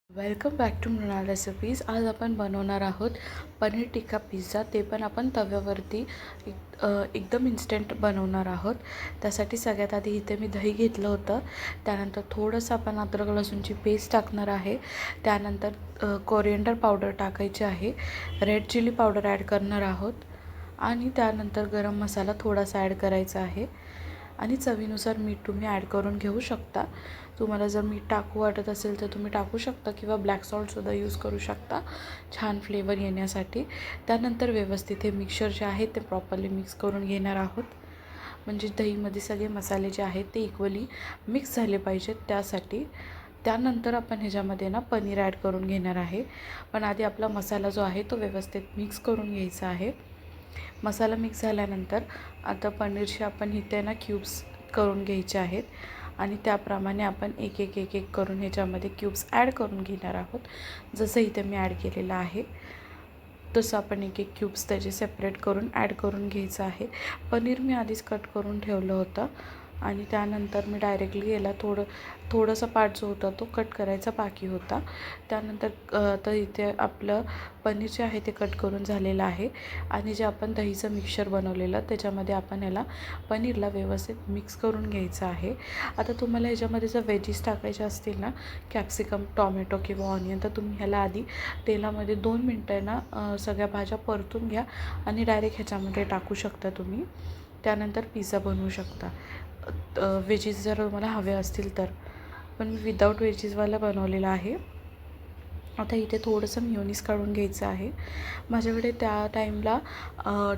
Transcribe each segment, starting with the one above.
Welcome back to Mrinal recipes. आज आपण बनवणार आहोत पनीर टिक्का पिझ्झा, ते पण आपण तव्यावरती एकदम इन्स्टंट बनवणार आहोत। त्यासाठी सगळ्यात आधी इथे मी दही घेतलं होतं, त्यानंतर थोडंसं आपण अद्रक लसूणची पेस्ट टाकणार आहे, त्यानंतर कोरिएंडर पावडर टाकायची आहे, रेड चिली पावडर ॲड करणार आहोत आणि त्यानंतर गरम मसाला थोडासा ॲड करायचा आहे आणि चवीनुसार मीठ तुम्ही ॲड करून घेऊ शकता। तुम्हाला जर मीठ टाकू वाटत असेल तर तुम्ही टाकू शकता किंवा ब्लॅक सॉल्टसुद्धा यूज करू शकता छान फ्लेवर येण्यासाठी। त्यानंतर व्यवस्थित हे मिक्सचर जे आहे ते प्रॉपरली मिक्स करून घेणार आहोत, म्हणजे दहीमध्ये सगळे मसाले जे आहेत ते इक्वली मिक्स झाले पाहिजेत त्यासाठी। त्यानंतर आपण ह्याच्यामध्ये पनीर ॲड करून घेणार आहे, पण आधी आपला मसाला जो आहे तो व्यवस्थित मिक्स करून घ्यायचा आहे। मसाला मिक्स झाल्यानंतर आता पनीरचे आपण इथे क्यूब्स करून घ्यायचे आहेत आणि त्याप्रमाणे आपण एक एक एक एक करून ह्याच्यामध्ये क्यूब्स ॲड करून घेणार आहोत। जसं इथे मी ॲड केलेलं आहे तसं आपण एक एक क्यूब्स त्याचे सेपरेट करून ॲड करून घ्यायचं आहे। पनीर मी आधीच कट करून ठेवलं होतं आणि त्यानंतर मी डायरेक्टली याला थोडंसं पार्ट जो होता तो कट करायचा बाकी होता। त्यानंतर तर इथे आपलं पनीर जे आहे ते कट करून झालेलं आहे आणि जे आपण दहीचं मिक्सचर बनवलेलं त्याच्यामध्ये आपण याला पनीरला व्यवस्थित मिक्स करून घ्यायचं आहे। आता तुम्हाला ह्याच्यामध्ये जर वेजीस टाकायचे असतील ना, कॅप्सिकम, टॉमॅटो किंवा ऑनियन, तर तुम्ही ह्याला आधी तेलामध्ये 2 मिनटं सगळ्या भाज्या परतून घ्या आणि डायरेक्ट ह्याच्यामध्ये टाकू शकता तुम्ही। त्यानंतर पिझ्झा बनवू शकता वेजीस जर तुम्हाला हवे असतील तर, पण मी विदाऊट वेजीसवाला बनवलेला आहे। आता इथे थोडंसं मिओनीज काढून घ्यायचं आहे। माझ्याकडे त्या टाईमला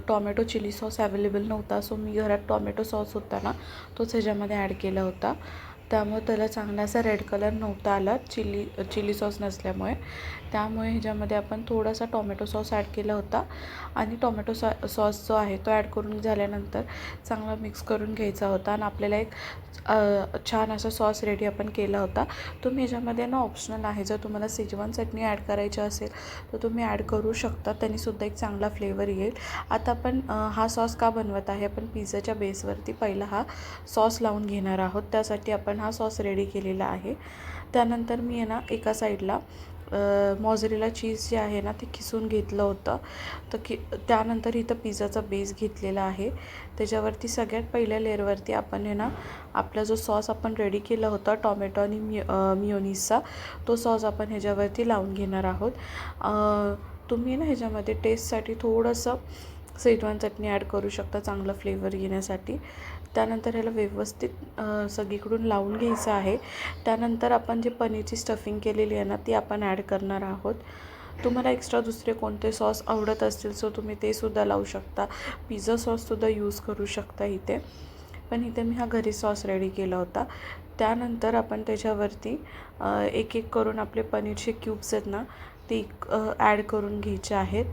टॉमॅटो चिली सॉस अवेलेबल नव्हता, सो मी घरात टॉमॅटो सॉस होता ना तोच ह्याच्यामध्ये ॲड केला होता, त्यामुळे त्याला चांगला असा रेड कलर नव्हता आला चिली सॉस नसल्यामुळे। त्यामुळे ह्याच्यामध्ये आपण थोडासा टॉमॅटो सॉस ॲड केला होता आणि टॉमॅटो सॉस जो आहे तो ॲड करून झाल्यानंतर चांगला मिक्स करून घ्यायचा होता आणि आपल्याला एक छान असा सॉस रेडी आपण केला होता। तुम्ही ह्याच्यामध्ये ऑप्शनल आहे, जर तुम्हाला शेजवान चटणी ॲड करायची असेल तर तुम्ही ॲड करू शकता, त्यानेसुद्धा एक चांगला फ्लेवर येईल। आता आपण हा सॉस का बनवत आहे, आपण पिझ्झाच्या बेसवरती पहिला हा सॉस लावून घेणार आहोत, त्यासाठी आपण हा सॉस रेडी केलेला आहे। त्यानंतर मी एका साईडला मॉझरेला चीज जे आहे ना ते किसून घेतलं होतं, तर त्यानंतर इथं पिझ्झाचा बेस घेतलेला आहे, त्याच्यावरती सगळ्यात पहिल्या लेअरवरती आपण आपला जो सॉस आपण रेडी केला होता टॉमॅटो आणि मिओनीजचा, तो सॉस आपण ह्याच्यावरती लावून घेणार आहोत। तुम्ही ह्याच्यामध्ये टेस्टसाठी थोडंसं शेजवान चटणी ॲड करू शकता चांगलं फ्लेवर येण्यासाठी। त्यानंतर ह्याला व्यवस्थित सगळीकडून लावून घ्यायचं आहे। त्यानंतर आपण जे पनीरची स्टफिंग केलेली आहे ना ती आपण ॲड करणार आहोत। तुम्हाला एक्स्ट्रा दुसरे कोणते सॉस आवडत असतील सो तुम्ही ते सुद्धा लावू शकता, पिझ्झा सॉससुद्धा यूज करू शकता इथे, पण इथे मी हा घरी सॉस रेडी केला होता। त्यानंतर आपण त्याच्यावरती एक एक करून आपले पनीरचे क्यूब्स आहेत ना ते ॲड करून घ्यायचे आहेत।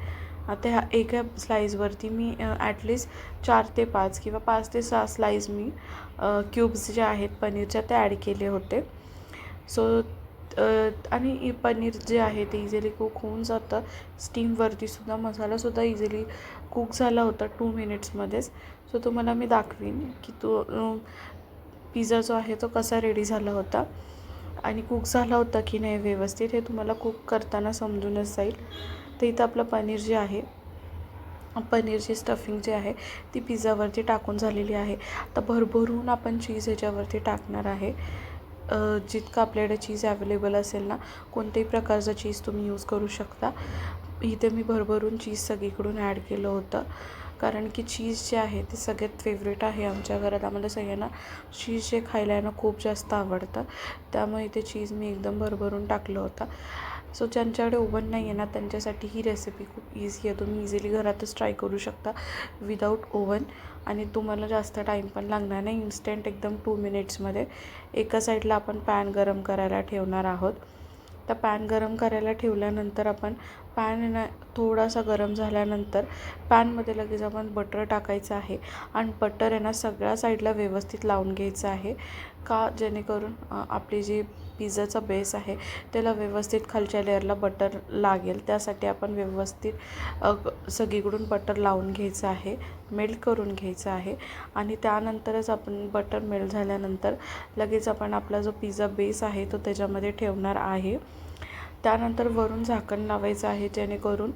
आता ह्या एका स्लाईजवरती मी ॲटलिस्ट 4 ते 5 किंवा 5 ते 6 स्लाईज मी क्यूब्स जे आहेत पनीरच्या ते ॲड केले होते। सो आणि पनीर जे आहे ते इझिली कुक होऊन जातं स्टीमवरती सुद्धा, मसालासुद्धा इझिली कुक झाला होता 2 मिनिट्समध्येच। सो तुम्हाला मी दाखवीन की तो पिझ्झा जो आहे तो कसा रेडी झाला होता आणि कुक झाला होता की नाही व्यवस्थित, हे तुम्हाला कुक करताना समजूनच जाईल। तर इथं आपलं पनीर जे आहे, पनीरची स्टफिंग जी आहे ती पिझ्झावरती टाकून झालेली आहे। आता भरभरून आपण चीज ह्याच्यावरती टाकणार आहे, जितकं आपल्याकडे चीज अवेलेबल असेल ना, कोणत्याही प्रकारचं चीज तुम्ही यूज करू शकता। इथे मी भरभरून चीज सगळीकडून ॲड केलं होतं, कारण की चीज जे आहे ते सगळ्यात फेवरेट आहे आमच्या घरात, आम्हाला सगळ्यांना चीज जे खायला खूप जास्त आवडतं, त्यामुळे इथे चीज मी एकदम भरभरून टाकलं होतं। सो ज्यांच्याकडे ओव्हन नाही आहे ना त्यांच्यासाठी ही रेसिपी खूप इझी आहे, तुम्ही इझिली घरातच ट्राय करू शकता विदाऊट ओव्हन, आणि तुम्हाला जास्त टाईम पण लागणार नाही, इन्स्टंट एकदम 2 मिनिट्समध्ये। एका साईडला आपण पॅन गरम करायला ठेवणार आहोत। तर पॅन गरम करायला ठेवल्यानंतर आपण पॅन थोडासा गरम झाल्यानंतर पॅनमध्ये लगेच आपण बटर टाकायचं आहे आणि बटर सगळ्या साईडला व्यवस्थित लावून घ्यायचं आहे, का जेणेकरून आपली जी पिझ्झाचा बेस आहे त्याला व्यवस्थित खालच्या लेअरला बटर लागेल, त्यासाठी आपण व्यवस्थित सगळीकडून बटर लावून घ्यायचं आहे, मेल्ट करून घ्यायचं आहे। आणि त्यानंतरच आपण बटर मेल्ट झाल्यानंतर लगेच आपण आपला जो पिझ्झा बेस आहे तो त्याच्यामध्ये ठेवणार आहे। त्यानंतर वरून झाकण लावायचं आहे, जेणेकरून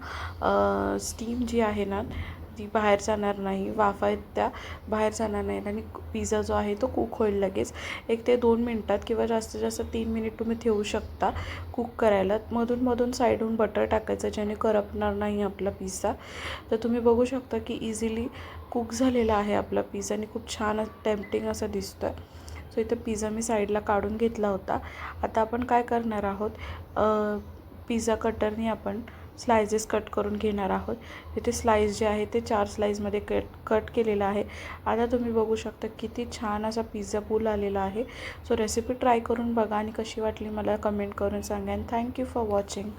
स्टीम जी आहे ना ती बाहेर जाणार नाही, वाफा आहेत त्या बाहेर जाणार नाहीत आणि पिझ्झा जो आहे तो कुक होईल लगेच. 1 ते 2 मिनटात किंवा जास्तीत जास्त 3 मिनिट तुम्ही ठेवू शकता कुक करायला. मधून साईडहून बटर टाकायचं, ज्याने करपणार नाही आपला पिझ्झा. तर तुम्ही बघू शकता की इझिली कुक झालेला आहे आपला पिझ्झा आणि खूप छान टेम्प्टिंग असा दिसतो आहे. सो इथं पिझ्झा मी साईडला काढून घेतला होता. आता आपण काय करणार आहोत, पिझ्झा कटरने आपण स्लायसेस कट करून घेणार आहोत. इथे स्लाइस जे आहे ते 4 स्लाइसमध्ये कट केलेलं आहे. आता तुम्ही बघू शकता किती छान असा पिझ्झा फुल आलेला आहे. सो रेसिपी ट्राय करून बघा आणि कशी वाटली मला कमेंट करून सांगा. And thank you for watching.